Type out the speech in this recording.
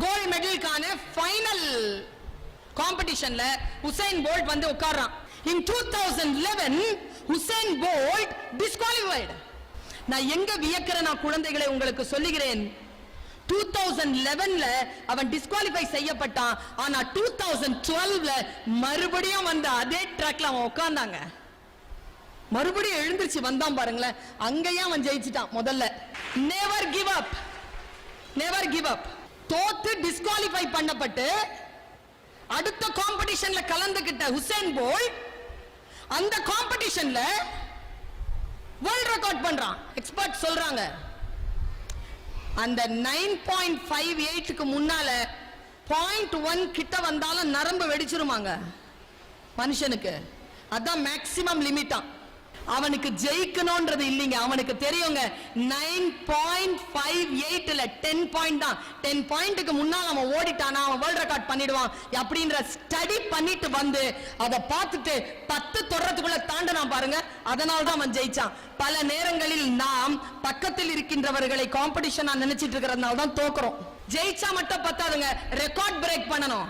Gold மெடலுக்கான final காம்படிஷன்ல Usain Bolt வந்து உட்கார்றான். இன் 2011 Usain Bolt disqualified. நான் எங்க வியக்கிற நான் குழந்தைகளை உங்களுக்கு சொல்லுகிறேன். 2011ல அவன் டிஸ்குவாலிஃபை செய்யப்பட்டான். ஆனா 2012ல மறுபடியும் வந்து அதே ட்ராக்ல அவன் உட்கார்ந்தாங்க. மறுபடியும் எழுந்திருச்சு வந்தான் பாருங்களேன். அங்கேயே அவன் ஜெயிச்சிட்டான். முதல்ல never give up, never give up. தோத்து டிஸ்குவாலிஃபை பண்ணப்பட்டு அடுத்த காம்படிஷன்ல கலந்துகிட்ட உசைன் போல்ட் அந்த காம்படிஷன்ல வேர்ல்ட் ரெக்கார்ட் பண்றான். எக்ஸ்பர்ட் சொல்றாங்க அந்த 9.58க்கு முன்னால 0.1 கிட்ட வந்தாலும் நரம்பு வெடிச்சிருமாங்க மனுஷனுக்கு. அதான் மேக்ஸிமம் லிமிட்டா. அவனுக்கு ஜெயிக்கணும்ன்றது இல்லைங்க. அவனுக்கு தெரியுங்க 9.58ல 10 பாயிண்ட் தான். 10 பாயிண்ட்க்கு முன்னால் அவன் ஓடிட்டானா அவன் வேர்ல்ட் ரெக்கார்ட் பண்ணிடுவான் அப்படின்ற ஸ்டடி பண்ணிட்டு வந்து அதை பார்த்துட்டு 10 தொடரத்துக்குள்ள தாண்டனான் பாருங்க. அதனால தான் அவன் ஜெயிச்சான். பல நேரங்களில் நாம் பக்கத்தில் இருக்கின்றவர்களை காம்படிஷனா நினைச்சிட்டு இருக்கிறதுனால தான் தோக்குறோம். ஜெயிச்சா மட்டும் பத்தாதுங்க, ரெக்கார்ட் பிரேக் பண்ணணும்.